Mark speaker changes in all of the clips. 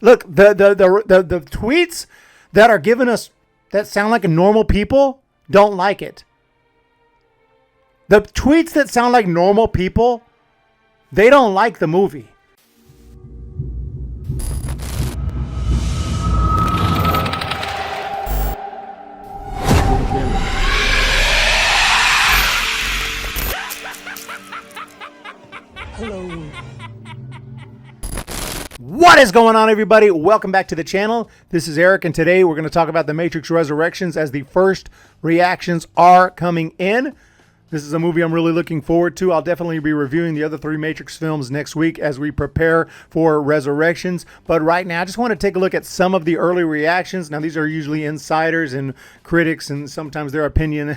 Speaker 1: Look, the tweets that are giving us that sound like normal people don't like it. The tweets that sound like normal people, they don't like the movie.
Speaker 2: Hello.
Speaker 1: What is going on, everybody? Welcome back to the channel. This is Eric, and today we're going to talk about The Matrix Resurrections as the first reactions are coming in. This is a movie I'm really looking forward to. I'll definitely be reviewing the other three Matrix films next week as we prepare for Resurrections. But right now, I just want to take a look at some of the early reactions. Now, these are usually insiders and critics, and sometimes their opinion,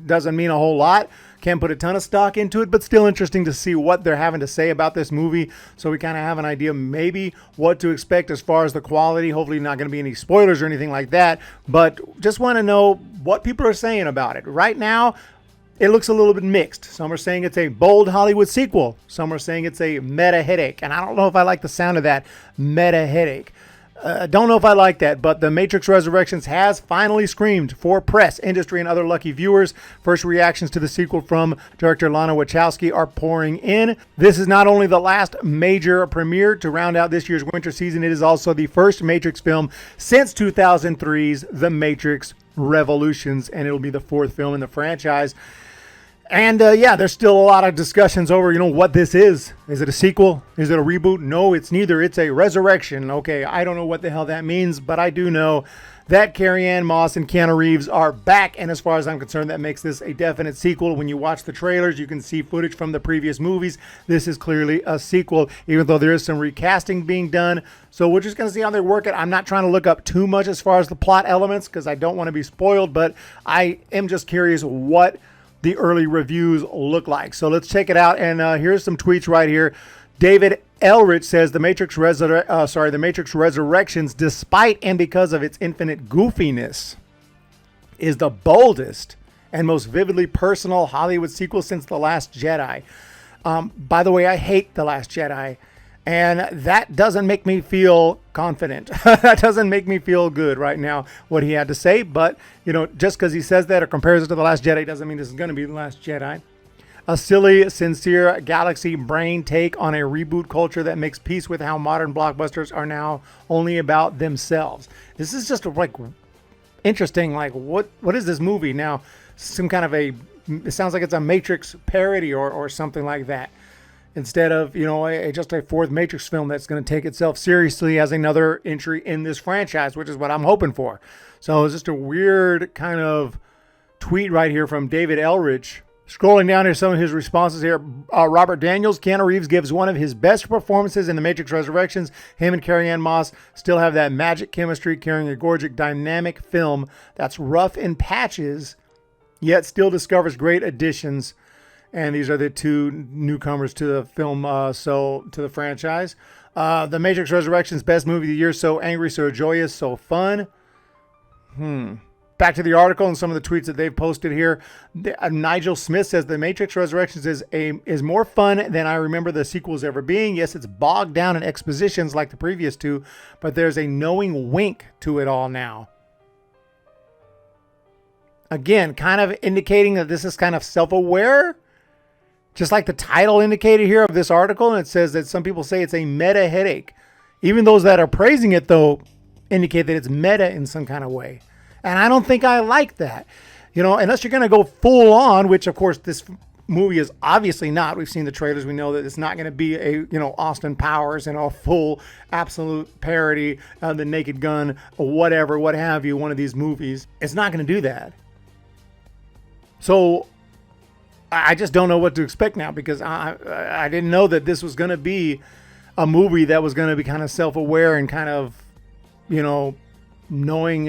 Speaker 1: doesn't mean a whole lot. Can't put a ton of stock into it, but still interesting to see what they're having to say about this movie. So we kind of have an idea maybe what to expect as far as the quality. Hopefully not going to be any spoilers or anything like that, but just want to know what people are saying about it. Right now, it looks a little bit mixed. Some are saying it's a bold Hollywood sequel. Some are saying it's a meta headache. And I don't know if I like the sound of that, meta headache. Don't know if I like that, but The Matrix Resurrections has finally screamed for press, industry, and other lucky viewers. First reactions to the sequel from director Lana Wachowski are pouring in. This is not only the last major premiere to round out this year's winter season, it is also the first Matrix film since 2003's The Matrix Revolutions, and it'll be the fourth film in the franchise. And yeah, there's still a lot of discussions over, what this is. Is it a sequel? Is it a reboot? No, it's neither. It's a resurrection. Okay, I don't know what the hell that means, but I do know that Carrie-Anne Moss and Keanu Reeves are back. And as far as I'm concerned, that makes this a definite sequel. When you watch the trailers, you can see footage from the previous movies. This is clearly a sequel, even though there is some recasting being done. So we're just going to see how they work it. I'm not trying to look up too much as far as the plot elements because I don't want to be spoiled, but I am just curious what the early reviews look like. So let's check it out. And here's some tweets right here. David Elrich says The Matrix Resurrections, despite and because of its infinite goofiness, is the boldest and most vividly personal Hollywood sequel since The Last Jedi. By the way, I hate The Last Jedi, and that doesn't make me feel confident. That doesn't make me feel good right now, what he had to say. But, just because he says that or compares it to The Last Jedi doesn't mean this is going to be The Last Jedi. A silly, sincere, galaxy brain take on a reboot culture that makes peace with how modern blockbusters are now only about themselves. This is just interesting. Like, what is this movie now? Some kind of it sounds like it's a Matrix parody or something like that. Instead of, just a fourth Matrix film that's going to take itself seriously as another entry in this franchise, which is what I'm hoping for. So it's just a weird kind of tweet right here from David Elrich. Scrolling down here, some of his responses here. Robert Daniels, Keanu Reeves gives one of his best performances in The Matrix Resurrections. Him and Carrie-Anne Moss still have that magic chemistry, carrying a gorgeous, dynamic film that's rough in patches, yet still discovers great additions. And these are the two newcomers to the film, to the franchise. The Matrix Resurrections, best movie of the year. So angry, so joyous, so fun. Back to the article and some of the tweets that they've posted here. Nigel Smith says The Matrix Resurrections is more fun than I remember the sequels ever being. Yes, it's bogged down in expositions like the previous two, but there's a knowing wink to it all now. Again, kind of indicating that this is kind of self-aware. Just like the title indicated here of this article, and it says that some people say it's a meta headache. Even those that are praising it, though, indicate that it's meta in some kind of way. And I don't think I like that. Unless you're going to go full on, which, of course, this movie is obviously not. We've seen the trailers. We know that it's not going to be a, Austin Powers and a full, absolute parody of The Naked Gun or whatever, what have you, one of these movies. It's not going to do that. So I just don't know what to expect now because I didn't know that this was going to be a movie that was going to be kind of self-aware and kind of, knowing,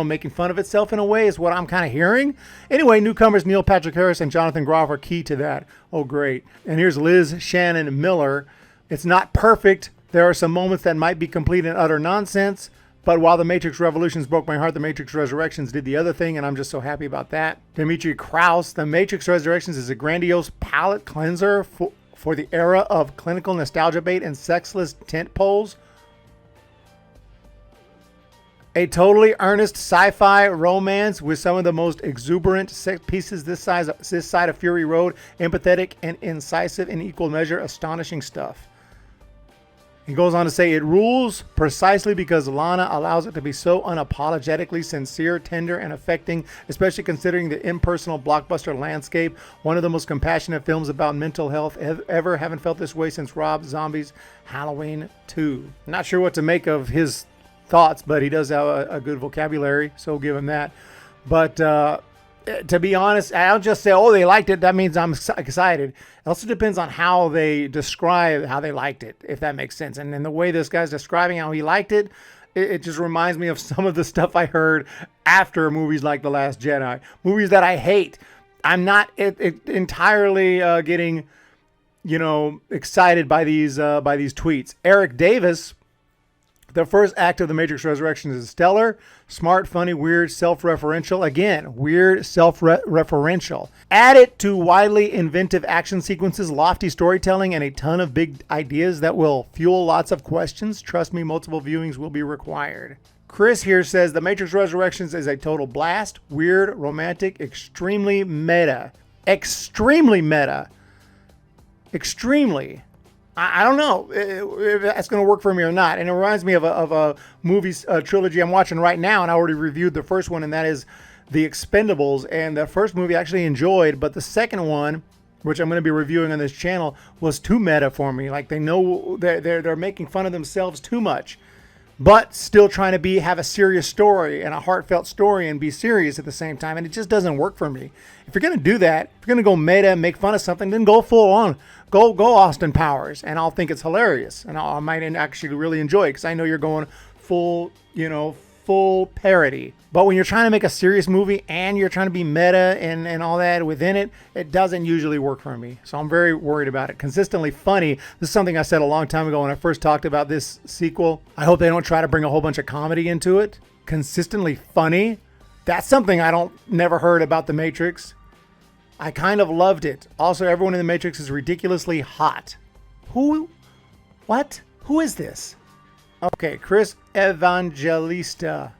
Speaker 1: making fun of itself in a way is what I'm kind of hearing. Anyway, newcomers Neil Patrick Harris and Jonathan Groff are key to that. Oh, great. And here's Liz Shannon Miller. It's not perfect. There are some moments that might be complete and utter nonsense. But while The Matrix Revolutions broke my heart, The Matrix Resurrections did the other thing, and I'm just so happy about that. Dimitri Krause, The Matrix Resurrections is a grandiose palate cleanser for the era of clinical nostalgia bait and sexless tent poles. A totally earnest sci-fi romance with some of the most exuberant set pieces this side of Fury Road. Empathetic and incisive in equal measure. Astonishing stuff. He goes on to say, it rules precisely because Lana allows it to be so unapologetically sincere, tender, and affecting, especially considering the impersonal blockbuster landscape. One of the most compassionate films about mental health ever. Haven't felt this way since Rob Zombie's Halloween 2. Not sure what to make of his thoughts, but he does have a good vocabulary, so we'll give him that. But to be honest, I'll just say, oh, they liked it. That means I'm excited. It also depends on how they describe how they liked it, if that makes sense. And the way this guy's describing how he liked it, it just reminds me of some of the stuff I heard after movies like The Last Jedi. Movies that I hate. I'm not entirely getting, excited by these tweets. Eric Davis. The first act of The Matrix Resurrections is stellar, smart, funny, weird, self-referential. Again, weird, self-referential. Add it to widely inventive action sequences, lofty storytelling, and a ton of big ideas that will fuel lots of questions. Trust me, multiple viewings will be required. Chris here says The Matrix Resurrections is a total blast, weird, romantic, extremely meta. Extremely meta. Extremely. I don't know if that's going to work for me or not. And it reminds me of a movie trilogy I'm watching right now, and I already reviewed the first one, and that is The Expendables. And the first movie I actually enjoyed, but the second one, which I'm going to be reviewing on this channel, was too meta for me. Like, they know they're making fun of themselves too much, but still trying to have a serious story and a heartfelt story and be serious at the same time. And it just doesn't work for me. If you're going to do that, if you're going to go meta and make fun of something, then go full on. Go Austin Powers, and I'll think it's hilarious. And I might actually really enjoy it because I know you're going full parody. But when you're trying to make a serious movie and you're trying to be meta and all that within it, it doesn't usually work for me. So I'm very worried about it. Consistently funny. This is something I said a long time ago when I first talked about this sequel. I hope they don't try to bring a whole bunch of comedy into it. Consistently funny. That's something I never heard about The Matrix. I kind of loved it. Also, everyone in The Matrix is ridiculously hot. Who? What? Who is this? Okay, Chris Evangelista.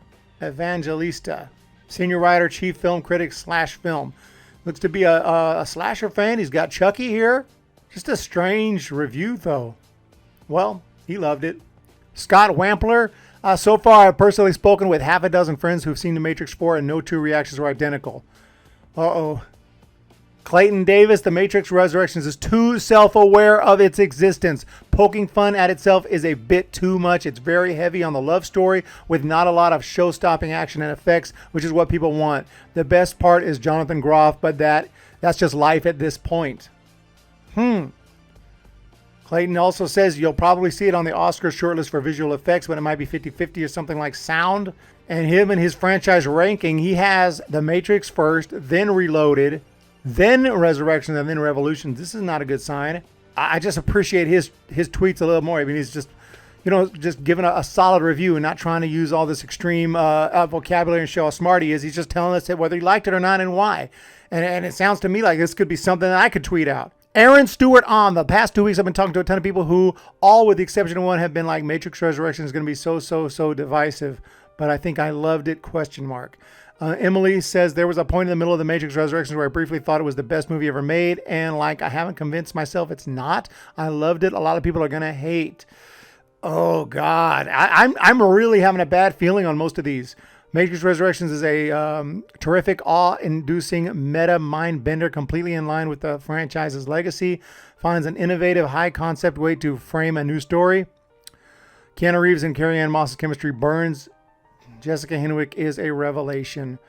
Speaker 1: Senior writer, chief film critic / film. Looks to be a slasher fan. He's got Chucky here. Just a strange review, though. Well, he loved it. Scott Wampler. So far, I've personally spoken with half a dozen friends who've seen The Matrix 4, and no two reactions were identical. Uh-oh. Clayton Davis, The Matrix Resurrections is too self-aware of its existence. Poking fun at itself is a bit too much. It's very heavy on the love story with not a lot of show-stopping action and effects, which is what people want. The best part is Jonathan Groff, but that's just life at this point. Clayton also says you'll probably see it on the Oscars shortlist for visual effects, but it might be 50-50 or something like sound. And him and his franchise ranking, he has The Matrix first, then Reloaded, then Resurrection, and then Revolution. This is not a good sign. I just appreciate his tweets a little more. I mean, he's just, just giving a solid review and not trying to use all this extreme vocabulary and show how smart he is. He's just telling us whether he liked it or not and why. And it sounds to me like this could be something that I could tweet out. Aaron Stewart on. The past 2 weeks, I've been talking to a ton of people who, all with the exception of one, have been like, Matrix Resurrection is going to be so divisive. But I think I loved it, ? Emily says, there was a point in the middle of The Matrix Resurrections where I briefly thought it was the best movie ever made, and I haven't convinced myself it's not. I loved it. A lot of people are going to hate. Oh, God. I'm really having a bad feeling on most of these. Matrix Resurrections is a terrific, awe-inducing meta mind bender, completely in line with the franchise's legacy. Finds an innovative, high-concept way to frame a new story. Keanu Reeves and Carrie-Anne Moss's chemistry burns. Jessica Henwick is a revelation.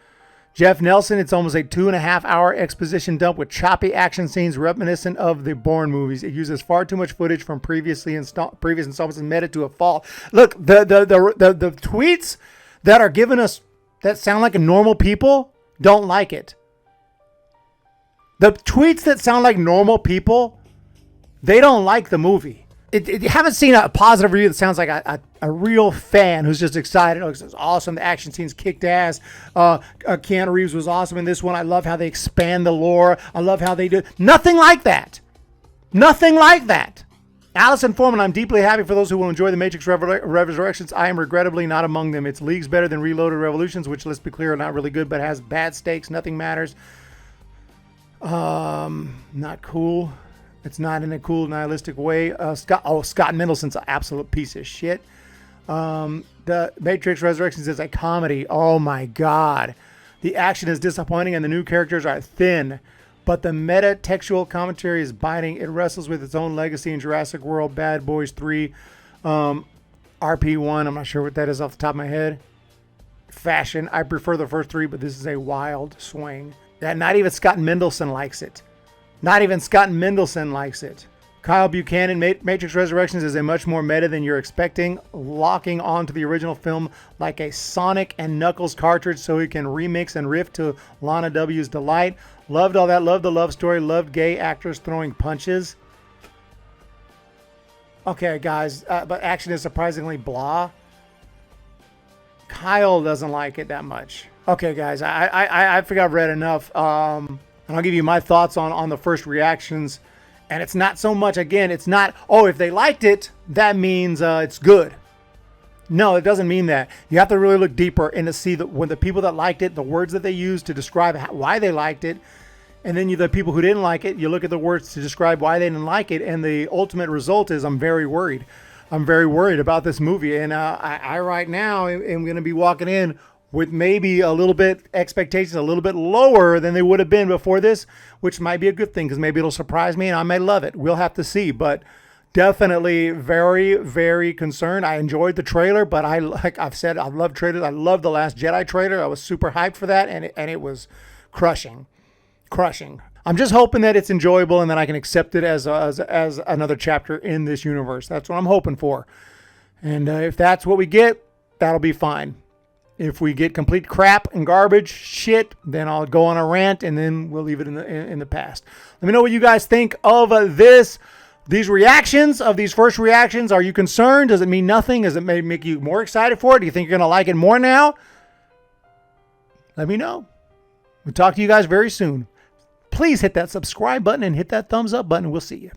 Speaker 1: Jeff Nelson, it's almost a 2.5-hour exposition dump with choppy action scenes reminiscent of the Bourne movies. It uses far too much footage from previous installments and made it to a fault. Look, the tweets that are giving us that sound like normal people don't like it. The tweets that sound like normal people, they don't like the movie. You haven't seen a positive review that sounds like a real fan who's just excited. Oh, it's awesome. The action scenes kicked ass. Keanu Reeves was awesome in this one. I love how they expand the lore. I love how they do. Nothing like that. Nothing like that. Allison Foreman, I'm deeply happy for those who will enjoy the Matrix Resurrections. I am regrettably not among them. It's leagues better than Reloaded Revolutions, which, let's be clear, are not really good, but has bad stakes. Nothing matters. Not cool. It's not in a cool, nihilistic way. Scott Mendelsohn's an absolute piece of shit. The Matrix Resurrections is a comedy. Oh my God. The action is disappointing and the new characters are thin. But the meta-textual commentary is biting. It wrestles with its own legacy in Jurassic World, Bad Boys 3, RP1. I'm not sure what that is off the top of my head. Fashion. I prefer the first three, but this is a wild swing. Yeah, not even Scott Mendelsohn likes it. Not even Scott Mendelsohn likes it. Kyle Buchanan, Matrix Resurrections is a much more meta than you're expecting, locking onto the original film like a Sonic and Knuckles cartridge so he can remix and riff to Lana W's delight. Loved all that, loved the love story, loved gay actors throwing punches. Okay, guys, but action is surprisingly blah. Kyle doesn't like it that much. Okay, guys, I think I've read enough. And I'll give you my thoughts on the first reactions. And it's not so much, again, it's not, oh, if they liked it, that means it's good. No, it doesn't mean that. You have to really look deeper and to see when the people that liked it, the words that they used to describe why they liked it. And then the people who didn't like it, you look at the words to describe why they didn't like it. And the ultimate result is I'm very worried. I'm very worried about this movie. And I right now am going to be walking in with maybe a little bit expectations a little bit lower than they would have been before this, which might be a good thing because maybe it'll surprise me and I may love it. We'll have to see, but definitely very, very concerned. I enjoyed the trailer, but like I've said, I love trailers. I love the Last Jedi trailer. I was super hyped for that, and it was crushing. I'm just hoping that it's enjoyable and that I can accept it as another chapter in this universe. That's what I'm hoping for. And if that's what we get, that'll be fine. If we get complete crap and garbage shit, then I'll go on a rant and then we'll leave it in the past. Let me know what you guys think of these reactions, of these first reactions. Are you concerned? Does it mean nothing? Does it make you more excited for it? Do you think you're going to like it more now? Let me know. We'll talk to you guys very soon. Please hit that subscribe button and hit that thumbs up button. We'll see you.